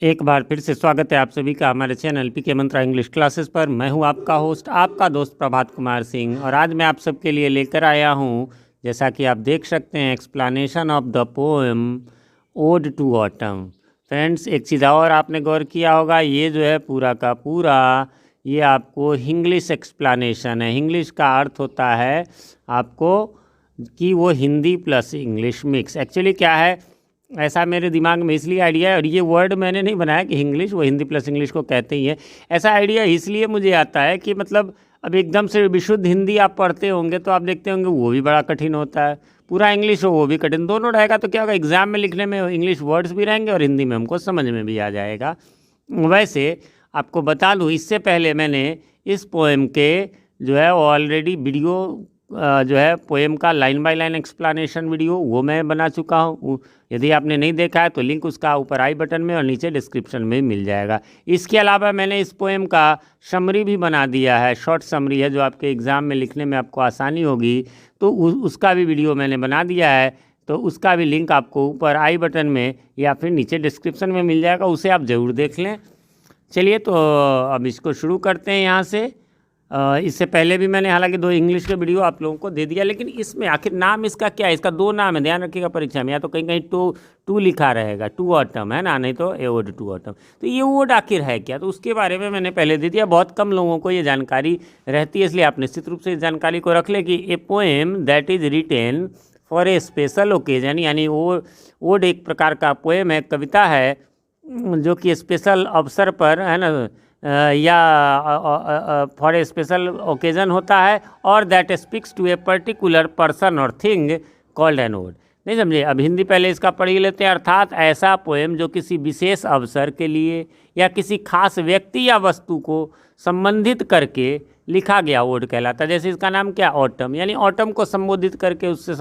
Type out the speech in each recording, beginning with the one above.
एक बार फिर से स्वागत है आप सभी का हमारे चैनल पीके मंत्रा इंग्लिश क्लासेस पर। मैं हूं आपका होस्ट, आपका दोस्त प्रभात कुमार सिंह, और आज मैं आप सबके लिए लेकर आया हूं, जैसा कि आप देख सकते हैं, explanation of the poem ode to autumn. Friends, एक चीज़ और आपने गौर किया होगा, ये जो है पूरा का पूरा ये आपको इंग्लिश एक्सप्लेनेशन है। इंग्लिश का अर्थ होता है आपको कि वो Hindi plus English mix. Actually क्या है, ऐसा मेरे दिमाग में इसलिए आइडिया है, और ये वर्ड मैंने नहीं बनाया कि इंग्लिश, वो हिंदी प्लस इंग्लिश को कहते ही है। ऐसा आइडिया इसलिए मुझे आता है कि मतलब अब एकदम से विशुद्ध हिंदी आप पढ़ते होंगे तो आप देखते होंगे वो भी बड़ा कठिन होता है, पूरा इंग्लिश हो वो भी कठिन, दोनों रहेगा तो क्या होगा, एग्ज़ाम में लिखने में इंग्लिश वर्ड्स भी रहेंगे और हिंदी में हमको समझ में भी आ जाएगा। वैसे आपको बता दूँ, इससे पहले मैंने इस पोएम के जो है ऑलरेडी वीडियो जो है पोएम का line by line explanation video वो मैं बना चुका हूँ। यदि आपने नहीं देखा है तो लिंक उसका ऊपर आई बटन में और नीचे डिस्क्रिप्शन में मिल जाएगा। इसके अलावा मैंने इस पोएम का समरी भी बना दिया है, शॉर्ट समरी है जो आपके एग्ज़ाम में लिखने में आपको आसानी होगी, तो उसका भी वीडियो मैंने बना दिया है। तो उसका भी लिंक आपको ऊपर आई बटन में या फिर नीचे डिस्क्रिप्शन में मिल जाएगा, उसे आप ज़रूर देख लें। चलिए तो अब इसको शुरू करते हैं यहाँ से। इससे पहले भी मैंने हालांकि 2 इंग्लिश के वीडियो आप लोगों को दे दिया, लेकिन इसमें आखिर नाम इसका क्या है, इसका 2 नाम है, ध्यान रखिएगा परीक्षा में, या तो कहीं कहीं टू लिखा रहेगा, टू ऑटम है ना, नहीं तो ए ओड टू ऑटम। तो ये ओड आखिर है क्या, तो उसके बारे में मैंने पहले दे दिया। बहुत कम लोगों को ये जानकारी रहती है, इसलिए आप निश्चित रूप से इस जानकारी को रख लें कि a poem that is written for a special occasion, यानी ओड एक प्रकार का पोएम है, कविता है जो कि स्पेशल अवसर पर है ना, या फॉर ए स्पेशल ओकेजन होता है, और that speaks to a particular person और थिंग कॉल्ड एन ओड। नहीं समझे, अब हिंदी पहले इसका पढ़ ही लेते हैं। अर्थात ऐसा पोएम जो किसी विशेष अवसर के लिए या किसी खास व्यक्ति या वस्तु को संबंधित करके लिखा गया ओड कहलाता है। जैसे इसका नाम क्या, ऑटम, यानी ऑटम को संबोधित करके, उससे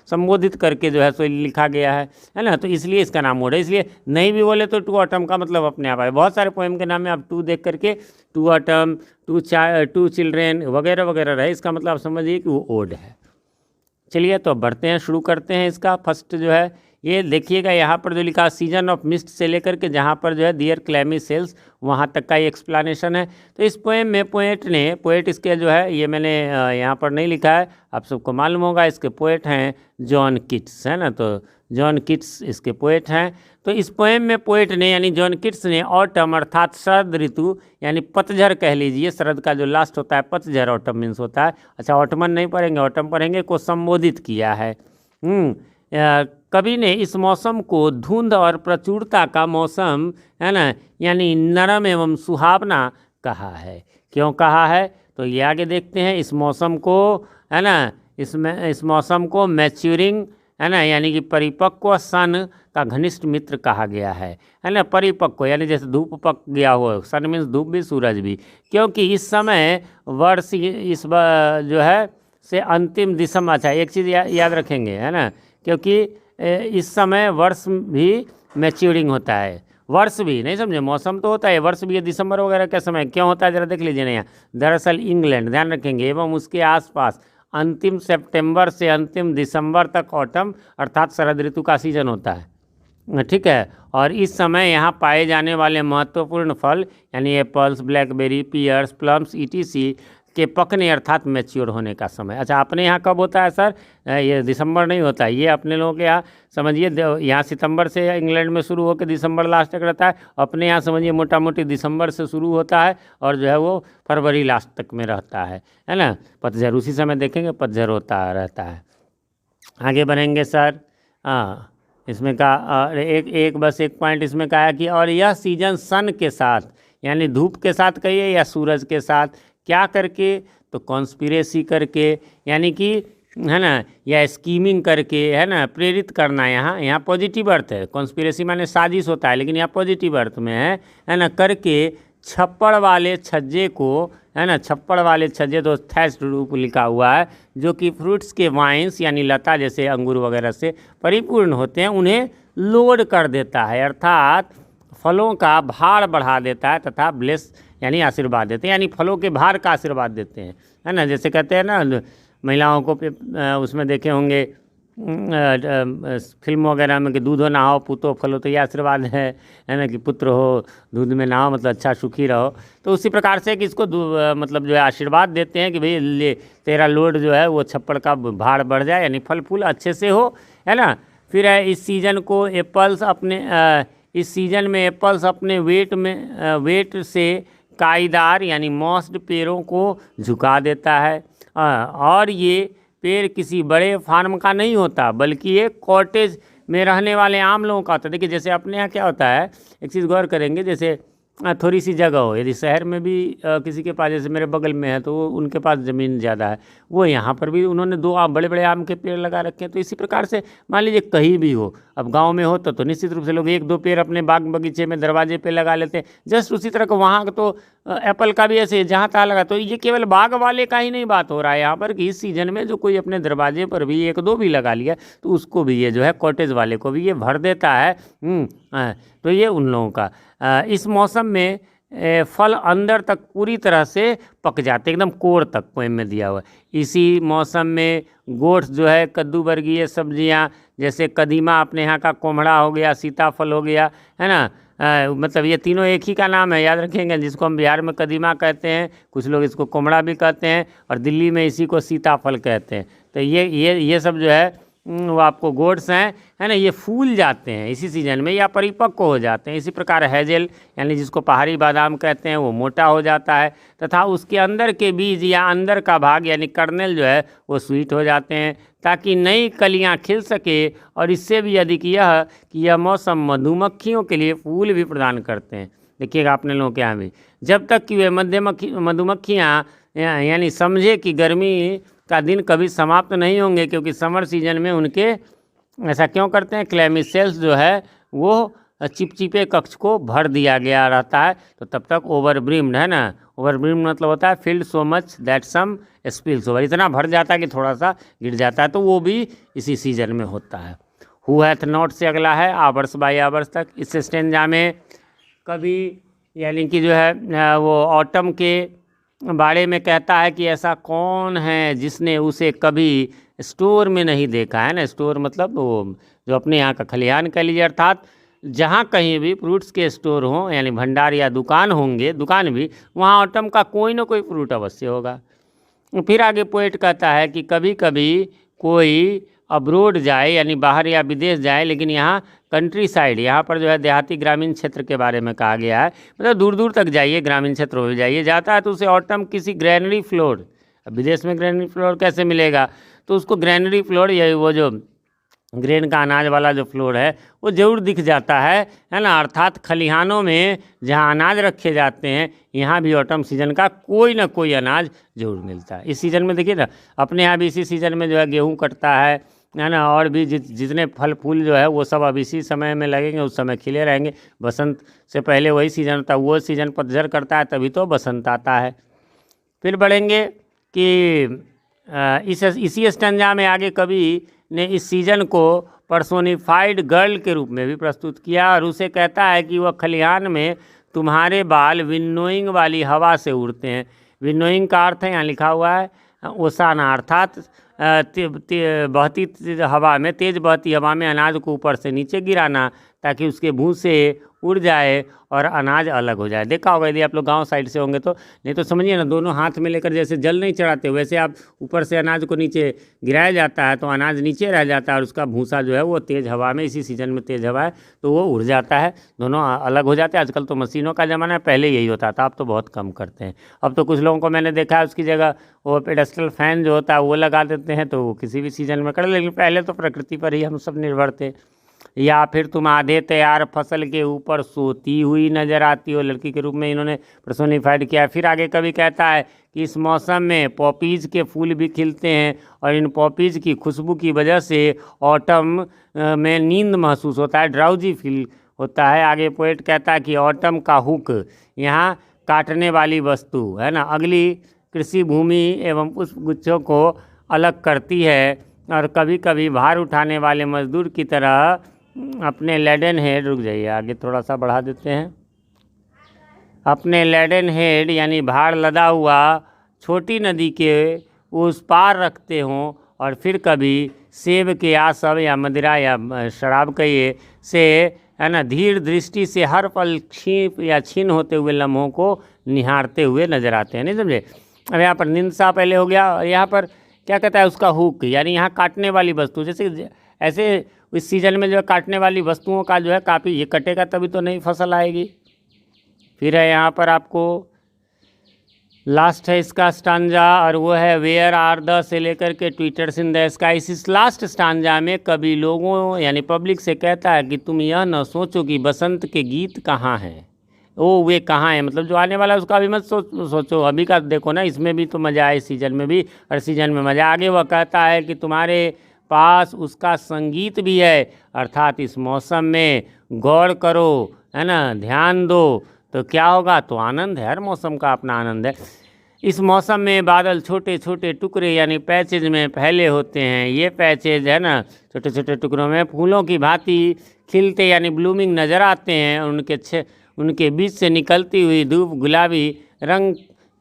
संबोधित करके जो है सो लिखा गया है ना, तो इसलिए इसका नाम ओड है। इसलिए नहीं भी बोले तो टू ऑटम का मतलब अपने आप आए। बहुत सारे पोएम के नाम में आप टू देख करके, टू ऑटम, टू चिल्ड्रेन वगैरह वगैरह रहे, इसका मतलब आप समझिए कि वो ओड है। चलिए तो बढ़ते हैं, शुरू करते हैं। इसका फर्स्ट जो है ये देखिएगा, यहाँ पर जो लिखा सीजन ऑफ मिस्ट से लेकर के जहाँ पर जो है डियर क्लैमी सेल्स, वहाँ तक का ये एक्सप्लेनेशन है। तो इस पोएम में पोएट इसके जो है, ये मैंने यहाँ पर नहीं लिखा है, आप सबको मालूम होगा, इसके पोएट हैं जॉन किट्स, है ना, तो जॉन किट्स इसके पोएट हैं। तो इस पोएम में पोएट ने यानी जॉन किट्स ने ऑटम अर्थात शरद ऋतु, यानी पतझड़ कह लीजिए, शरद का जो लास्ट होता है पतझड़, ऑटम मीन्स होता है, अच्छा ऑटमन नहीं पढ़ेंगे, ऑटम पढ़ेंगे, को संबोधित किया है। कवि ने इस मौसम को धुंध और प्रचुरता का मौसम, है ना, यानी नरम एवं सुहावना कहा है। क्यों कहा है, तो ये आगे देखते हैं। इस मौसम को, है ना, इस मौसम को मैच्योरिंग, है ना, यानी कि परिपक्व सन का घनिष्ठ मित्र कहा गया है ना, परिपक्व यानी जैसे धूप पक गया हो, सन मीन्स धूप भी, सूरज भी, क्योंकि इस समय वर्ष जो है से अंतिम दिसंबर, अच्छा एक चीज़ याद रखेंगे, है ना, क्योंकि इस समय वर्ष भी मैच्योरिंग होता है, वर्ष भी नहीं समझे, मौसम तो होता है, वर्ष भी, ये दिसंबर वगैरह का समय क्यों होता है जरा देख लीजिए ना यहाँ। दरअसल इंग्लैंड, ध्यान रखेंगे, एवं उसके आसपास अंतिम सितंबर से अंतिम दिसंबर तक ऑटम अर्थात शरद ऋतु का सीजन होता है, ठीक है। और इस समय यहाँ पाए जाने वाले महत्वपूर्ण फल यानी apples, blackberry, pears, plums etc के पकने अर्थात मैच्योर होने का समय। अच्छा अपने यहाँ कब होता है सर, ये दिसंबर नहीं होता है, ये अपने लोगों के यहाँ समझिए, यहाँ सितंबर से इंग्लैंड में शुरू होकर दिसंबर लास्ट तक रहता है, अपने यहाँ समझिए मोटा मोटी दिसंबर से शुरू होता है और जो है वो फरवरी लास्ट तक में रहता है ना, पतझड़ उसी समय देखेंगे पतझड़ होता रहता है। आगे बढ़ेंगे सर। हाँ, इसमें कहा बस एक पॉइंट इसमें कहा कि और यह सीजन सन के साथ, यानी धूप के साथ कहिए या सूरज के साथ, क्या करके, तो कॉन्स्पिरेसी करके, यानी कि, है ना, या स्कीमिंग करके, है ना, प्रेरित करना, यहाँ पॉजिटिव अर्थ है, कॉन्स्पिरेसी माने साजिश होता है, लेकिन यहाँ पॉजिटिव अर्थ में है ना, करके छप्पड़ वाले छज्जे को, है ना, छप्पड़ वाले छज्जे तो थैच्ड रूप लिखा हुआ है, जो कि फ्रूट्स के वाइन्स यानी लता जैसे अंगूर वगैरह से परिपूर्ण होते हैं, उन्हें लोड कर देता है, अर्थात फलों का भार बढ़ा देता है, तथा ब्लेस यानी आशीर्वाद देते हैं, यानी फलों के भार का आशीर्वाद देते हैं, है ना, जैसे कहते हैं ना महिलाओं को उसमें देखे होंगे फिल्म वगैरह में कि दूधो नहाओ पूतो फलो, तो ये आशीर्वाद है ना, कि पुत्र हो दूध में नहाओ, मतलब अच्छा सुखी रहो। तो उसी प्रकार से कि इसको मतलब जो है आशीर्वाद देते हैं कि भाई ले तेरा लोड जो है वो छप्पड़ का भार बढ़ जाए, यानी फल फूल अच्छे से हो, है ना। फिर है इस सीजन को एप्पल्स अपने इस सीजन में एप्पल्स अपने वेट से काईदार यानी मॉस्ड पेड़ों को झुका देता है। और ये पेड़ किसी बड़े फार्म का नहीं होता, बल्कि एक कॉटेज में रहने वाले आम लोगों का होता है। देखिए जैसे अपने यहाँ क्या होता है, एक चीज़ गौर करेंगे, जैसे थोड़ी सी जगह हो, यदि शहर में भी किसी के पास, जैसे मेरे बगल में है तो उनके पास ज़मीन ज़्यादा है, वो यहाँ पर भी उन्होंने 2 बड़े बड़े आम के पेड़ लगा रखे हैं। तो इसी प्रकार से मान लीजिए कहीं भी हो, अब गांव में हो तो निश्चित रूप से लोग 1-2 पेड़ अपने बाग बगीचे में दरवाजे पे लगा लेते हैं। जस्ट उसी तरह का वहाँ तो एप्पल का भी ऐसे जहाँ तहाँ लगा। तो ये केवल बाग वाले का ही नहीं बात हो रहा है यहाँ पर, कि इस सीजन में जो कोई अपने दरवाजे पर भी 1-2 भी लगा लिया तो उसको भी ये जो है कॉटेज वाले को भी ये भर देता है। तो ये उन लोगों का इस मौसम में फल अंदर तक पूरी तरह से पक जाते, एकदम कोर तक पोएम में दिया हुआ है। इसी मौसम में गोट्स जो है कद्दू वर्गीय सब्जियां, जैसे कदीमा अपने यहाँ का कोम्हड़ा हो गया, सीताफल हो गया, है ना। मतलब ये तीनों एक ही का नाम है, याद रखेंगे। जिसको हम बिहार में कदीमा कहते हैं, कुछ लोग इसको कोम्हड़ा भी कहते हैं, और दिल्ली में इसी को सीताफल कहते हैं। तो ये सब जो है वो आपको गोड्स हैं, है ना, ये फूल जाते हैं इसी सीजन में या परिपक्व हो जाते हैं। इसी प्रकार हेजल यानी जिसको पहाड़ी बादाम कहते हैं वो मोटा हो जाता है, तथा उसके अंदर के बीज या अंदर का भाग यानी कर्नेल जो है वो स्वीट हो जाते हैं, ताकि नई कलियां खिल सके। और इससे भी अधिक यह कि यह मौसम मधुमक्खियों के लिए फूल भी प्रदान करते हैं। देखिएगा अपने लोगों के यहाँ भी, जब तक कि वे मधुमक्खियाँ यानी समझे कि गर्मी का दिन कभी समाप्त नहीं होंगे, क्योंकि समर सीजन में उनके ऐसा क्यों करते हैं, क्लेमी सेल्स जो है वो चिपचिपे कक्ष को भर दिया गया रहता है। तो तब तक ओवरब्रिम्ड, है ना, ओवरब्रिम्ड मतलब होता है filled so much that some spills over, इतना भर जाता है कि थोड़ा सा गिर जाता है। तो वो भी इसी सीजन में होता है। हु हैथ नॉट से अगला है आवर्स बाई आवर्स तक। इस स्टेंजा में कभी यानी कि जो है वो ऑटम के बारे में कहता है कि ऐसा कौन है जिसने उसे कभी स्टोर में नहीं देखा, है ना। स्टोर मतलब वो जो अपने यहाँ का खलिहान कह लीजिए, अर्थात जहाँ कहीं भी फ्रूट्स के स्टोर हों यानी भंडार या दुकान होंगे, दुकान भी, वहाँ ऑटम का कोई ना कोई फ्रूट अवश्य होगा। फिर आगे पोएट कहता है कि कभी कभी कोई अब्रोड जाए यानी बाहर या विदेश जाए, लेकिन यहाँ कंट्री साइड, यहाँ पर जो है देहाती ग्रामीण क्षेत्र के बारे में कहा गया है, मतलब दूर दूर तक जाइए, ग्रामीण क्षेत्र में जाइए, जाता है तो उसे ऑटम किसी ग्रैनरी फ्लोर, अब विदेश में ग्रैनरी फ्लोर कैसे मिलेगा, तो उसको ग्रैनरी फ्लोर या वो जो ग्रेन का अनाज वाला जो फ्लोर है वो ज़रूर दिख जाता है ना। अर्थात खलिहानों में जहाँ अनाज रखे जाते हैं, यहाँ भी ऑटम सीजन का कोई ना कोई अनाज जरूर मिलता है। इस सीज़न में देखिए ना, अपने यहाँ भी इसी सीज़न में जो है गेहूँ कटता है ना, और भी जितने फल फूल जो है वो सब अब इसी समय में लगेंगे, उस समय खिले रहेंगे। बसंत से पहले वही सीज़न होता है, वो सीज़न पतझड़ करता है तभी तो बसंत आता है। फिर बढ़ेंगे कि इसी स्टैंजा में आगे कवि ने इस सीजन को पर्सोनिफाइड गर्ल के रूप में भी प्रस्तुत किया, और उसे कहता है कि वह खलिहान में तुम्हारे बाल विन्नोइंग वाली हवा से उड़ते हैं। विन्नोइंग का अर्थ है यहाँ लिखा हुआ है ओसाना, अर्थात बहती हवा में, तेज बहती हवा में अनाज को ऊपर से नीचे गिराना, ताकि उसके भूसे उड़ जाए और अनाज अलग हो जाए। देखा होगा यदि आप लोग गांव साइड से होंगे तो, नहीं तो समझिए ना, दोनों हाथ में लेकर जैसे जल नहीं चढ़ाते, वैसे आप ऊपर से अनाज को नीचे गिराया जाता है तो अनाज नीचे रह जाता है, और उसका भूसा जो है वो तेज़ हवा में, इसी सीजन में तेज़ हवा है तो वो उड़ जाता है, दोनों अलग हो जाते हैं। आजकल तो मशीनों का ज़माना है, पहले यही होता था, अब तो बहुत कम करते हैं। अब तो कुछ लोगों को मैंने देखा है उसकी जगह वो पेडेस्टल फैन जो होता है वो लगा देते हैं, तो वो किसी भी सीजन में कर, लेकिन पहले तो प्रकृति पर ही हम सब निर्भर थे। या फिर तुम आधे तैयार फसल के ऊपर सोती हुई नजर आती हो, लड़की के रूप में इन्होंने पर्सोनिफाइड किया। फिर आगे कवि कहता है कि इस मौसम में पॉपीज़ के फूल भी खिलते हैं, और इन पॉपीज़ की खुशबू की वजह से ऑटम में नींद महसूस होता है, ड्राउजी फील होता है। आगे पोएट कहता है कि ऑटम का हुक, यहाँ काटने वाली वस्तु, है ना, अगली कृषि भूमि एवं पुष्प गुच्छों को अलग करती है, और कभी कभी भार उठाने वाले मजदूर की तरह अपने लेडन हेड, रुक जाइए आगे थोड़ा सा बढ़ा देते हैं, अपने लेडन हेड यानी भार लदा हुआ छोटी नदी के उस पार रखते हों, और फिर कभी सेब के आसव या मदिरा या शराब कहिए से, है ना, धीर दृष्टि से हर पल छीन होते हुए लम्हों को निहारते हुए नजर आते हैं। नहीं समझे? अब यहाँ पर निंदा पहले हो गया, और यहाँ पर क्या कहता है उसका हुक, यानी यहाँ काटने वाली वस्तु, जैसे ऐसे इस सीजन में जो है काटने वाली वस्तुओं का जो है काफ़ी, ये कटेगा तभी तो नई फसल आएगी। फिर है यहाँ पर आपको लास्ट है इसका स्टांजा, और वो है वेयर आर द से लेकर के ट्विटर्स इन द स्काई। इस लास्ट स्टांजा में कवि लोगों यानी पब्लिक से कहता है कि तुम यह न सोचो कि बसंत के गीत कहाँ हैं, ओ वे कहाँ हैं, मतलब जो आने वाला है उसका भी मत सोचो, अभी का देखो ना, इसमें भी तो मज़ा है, इस सीजन में भी, और सीजन में मज़ा। आगे वह कहता है कि तुम्हारे पास उसका संगीत भी है, अर्थात इस मौसम में गौर करो, है ना, ध्यान दो तो क्या होगा, तो आनंद है, हर मौसम का अपना आनंद है। इस मौसम में बादल छोटे छोटे टुकड़े यानी पैचेज में फैले होते हैं। ये पैचेज, है ना, छोटे छोटे टुकड़ों में फूलों की भांति खिलते यानी ब्लूमिंग नज़र आते हैं। उनके बीच से निकलती हुई धूप गुलाबी रंग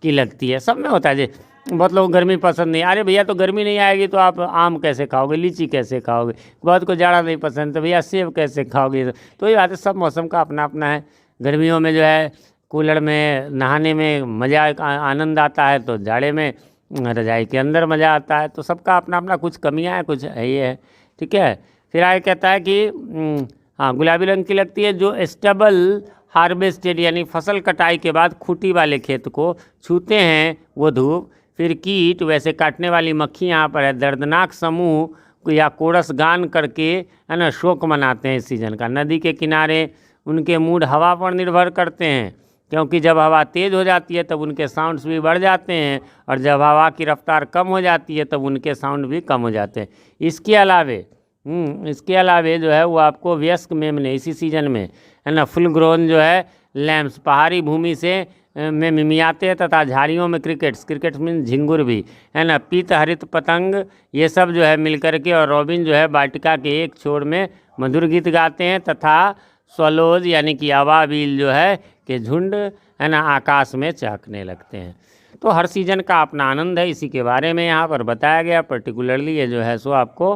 की लगती है। सब में होता है जी। बहुत लोग गर्मी पसंद नहीं, अरे भैया तो गर्मी नहीं आएगी तो आप आम कैसे खाओगे, लीची कैसे खाओगे। बहुत को जाड़ा नहीं पसंद तो भैया सेब कैसे खाओगे। तो ये बात है, सब मौसम का अपना अपना है। गर्मियों में जो है कूलर में नहाने में मज़ा आनंद आता है, तो जाड़े में रजाई के अंदर मज़ा आता है। तो सबका अपना अपना कुछ कमियां हैं, कुछ है, ये है, ठीक है। फिर आगे कहता है कि हाँ, गुलाबी रंग की लगती है जो स्टेबल हार्वेस्टेड यानी फसल कटाई के बाद खूंटी वाले खेत को छूते हैं वो धूप। फिर कीट वैसे काटने वाली मक्खी यहाँ पर है, दर्दनाक समूह या कोरस गान करके, है ना, शोक मनाते हैं इस सीजन का। नदी के किनारे उनके मूड हवा पर निर्भर करते हैं, क्योंकि जब हवा तेज़ हो जाती है तब उनके साउंड्स भी बढ़ जाते हैं, और जब हवा की रफ्तार कम हो जाती है तब उनके साउंड भी कम हो जाते हैं। इसके अलावे जो है वो आपको वयस्क मेमने इसी सीजन में, है ना, फुल ग्रोन जो है लैम्प्स पहाड़ी भूमि से में मिमियाते हैं, तथा झाड़ियों में क्रिकेट्स मीन झिंगुर भी, है ना, पीत हरित पतंग, ये सब जो है मिलकर के, और रॉबिन जो है वाटिका के एक छोर में मधुर गीत गाते हैं, तथा स्वलोज यानी कि अबाबिल जो है कि झुंड, है ना, आकाश में चहकने लगते हैं। तो हर सीजन का अपना आनंद है, इसी के बारे में यहाँ पर बताया गया। पर्टिकुलरली ये जो है सो आपको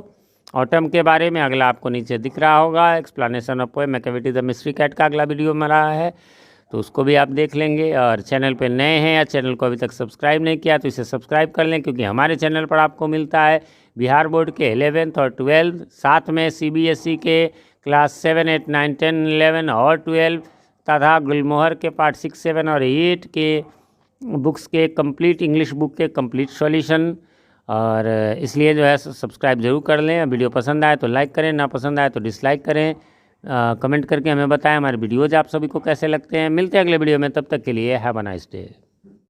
ऑटम के बारे में, अगला आपको नीचे दिख रहा होगा explanation of poem activity the mystery cat का अगला वीडियो में रहा है, तो उसको भी आप देख लेंगे। और चैनल पे नए हैं या चैनल को अभी तक सब्सक्राइब नहीं किया तो इसे सब्सक्राइब कर लें, क्योंकि हमारे चैनल पर आपको मिलता है बिहार बोर्ड के 11th और 12th, साथ में CBSE के क्लास 7, 8, 9, 10, 11 और 12 तथा गुलमोहर के पार्ट 6, 7 और 8 के बुक्स के कंप्लीट इंग्लिश बुक के कंप्लीट सॉल्यूशन। और इसलिए जो है सब्सक्राइब जरूर कर लें। वीडियो पसंद आए तो लाइक करें, ना पसंद आए तो डिसलाइक करें। कमेंट करके हमें बताएं हमारे वीडियोज़ आप सभी को कैसे लगते हैं। मिलते हैं अगले वीडियो में, तब तक के लिए हैव अ नाइस डे।